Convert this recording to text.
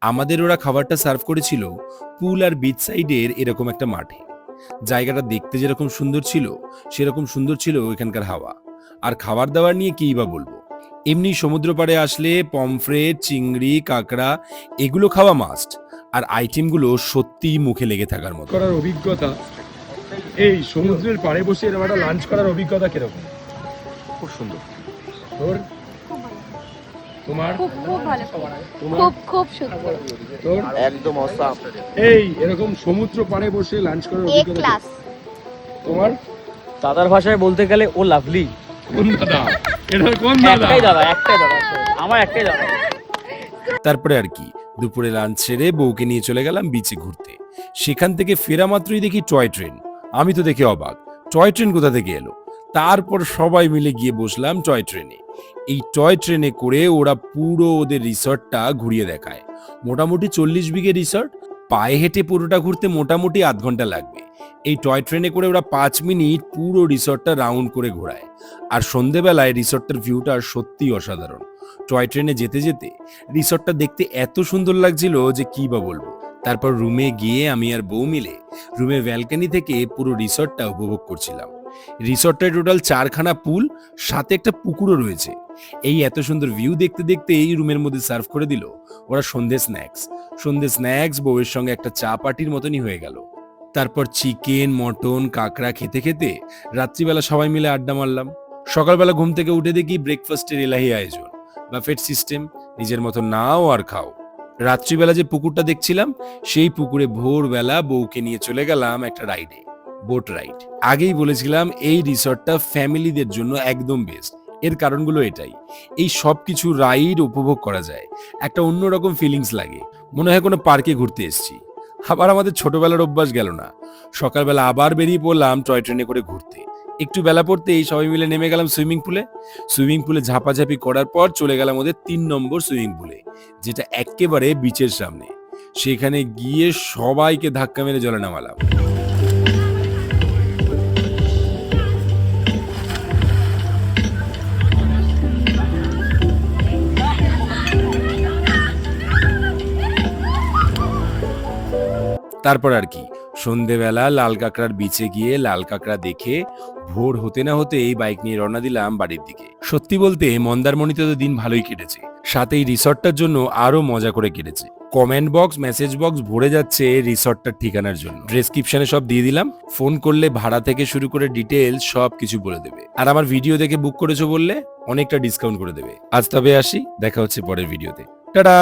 আমাদের ওরা খাবারটা সার্ভ করেছিল পুল আর বিচ সাইডের এরকম একটা মাঠে। জায়গাটা দেখতে যেরকম সুন্দর ছিল, সেরকম সুন্দর ছিল এখানকার হাওয়া। আর খাবার দাবার নিয়ে কিই বা বলবো, এমনি সমুদ্র পাড়ে আসলে পমফ্রেট, চিংড়ি, কাঁকড়া এগুলো খাওয়া মাস্ট। আর আইটেমগুলো সত্যিই মুখে লেগে থাকার মতো। করার অভিজ্ঞতা, এই সমুদ্রের পাড়ে বসে এরকম একটা লাঞ্চ করার অভিজ্ঞতা কিরকম? খুব সুন্দর। তোর? তোমার? খুব খুব ভালো, তোমার? খুব খুব সুন্দর, তোর? একদম অসাম। এই এরকম সমুদ্র পাড়ে বসে লাঞ্চ করার এ অভিজ্ঞতা ক্লাস। তোমার? দাদার ভাষায় বলতে গেলে ও লাভলি। কোন দাদা? এটা কোন দাদা? একটাই দাদা, একটাই দাদা, আমার একটাই দাদা। তারপরে আর কি, দুপুরে লাঞ্চ সেরে বউকে নিয়ে চলে গেলাম বিচে ঘুরতে। সেখান থেকে ফেরা মাত্রই দেখি টয় ট্রেন। আমি তো দেখে অবাক, টয় ট্রেন কোথা থেকে এলো। তারপর সবাই মিলে গিয়ে বসলাম টয় ট্রেনে। এই টয় ট্রেনে করে ওরা পুরো ওদের রিসর্টটা ঘুরিয়ে দেখায়। মোটামুটি 40 বিঘে রিসর্ট, পায়ে হেঁটে পুরোটা ঘুরতে মোটামুটি আধ ঘন্টা লাগবে। এই টয় ট্রেনে করে ওরা 5 মিনিট পুরো রিসর্টটা রাউন্ড করে ঘোরায়। আর সন্ধেবেলায় রিসর্টটার ভিউটা সত্যি অসাধারণ। টয় ট্রেনে যেতে যেতে রিসর্টটা দেখতে এত সুন্দর লাগছিল যে কি বা বলবো। তারপর রুমে গিয়ে আমি আর বউ মিলে রুমে ব্যালকনি থেকে পুরো রিসর্টটা উপভোগ করছিলাম। রিসর্টটায় টোটাল 4খানা পুল, সাথে একটা পুকুরও রয়েছে। এই এত সুন্দর ভিউ দেখতে দেখতে এই রুমের মধ্যে সার্ভ করে দিল ওরা সন্ধে স্ন্যাক্স বউয়ের সঙ্গে একটা চা পার্টির মতনই হয়ে গেল। তারপর চিকেন, মটন, কাঁকড়া খেতে খেতে রাত্রিবেলা সবাই মিলে আড্ডা মারলাম। সকালবেলা ঘুম থেকে উঠে দেখি ব্রেকফাস্টের এলাহি আয়োজন, বাফেট সিস্টেম, নিজের মতো নাও আর খাও। রাত্রিবেলা যে পুকুরটা দেখছিলাম, সেই পুকুরে ভোরবেলা বউকে নিয়ে চলে গেলাম একটা রাইডে, বোট রাইড। আগেই বলেছিলাম এই রিসর্টটা ফ্যামিলিদের জন্য একদম বেস্ট। এর কারণগুলো এটাই, এই সব কিছু রাইড উপভোগ করা যায়, একটা অন্যরকম ফিলিংস লাগে, মনে হয় কোনো পার্কে ঘুরতে এসেছি। আবার আমাদের ছোটবেলার অভ্যাস গেল না, সকালবেলা আবার বেরিয়ে পড়লাম টয় ট্রেনে করে ঘুরতে। একটু বেলা পড়তেই সবাই মিলে নেমে গেলাম সুইমিং পুলে ঝাপাঝাপি করার পর চলে গেলাম ওদের 3 নম্বর সুইমিং পুলে, যেটা একেবারে বিচের সামনে। সেখানে গিয়ে সবাইকে ধাক্কা মেরে জলে নামালাম। তারপর আর কি, সন্ধেবেলা লাল কাঁকড়ার বিচে গিয়ে লাল কাঁকড়া দেখে ভোর হতে না হতেই বাইক নিয়ে রওনা দিলাম বাড়ির দিকে। সত্যি বলতে মন্দারমণিতে তো দিন ভালোই কেটেছে, সাথে এই রিসর্টটার জন্য আরো মজা করে কেটেছে। কমেন্ট বক্স, মেসেজ বক্স ভরে যাচ্ছে রিসর্টটার ঠিকানার জন্য। ডেসক্রিপশনে সব দিয়ে দিলাম, ফোন করলে ভাড়া থেকে শুরু করে ডিটেলস সব কিছু বলে দেবে। আর আমার ভিডিও দেখে বুক করেছো বললে অনেকটা ডিসকাউন্ট করে দেবে। আজ তবে আসি, দেখা হচ্ছে পরের ভিডিওতে। টাটা।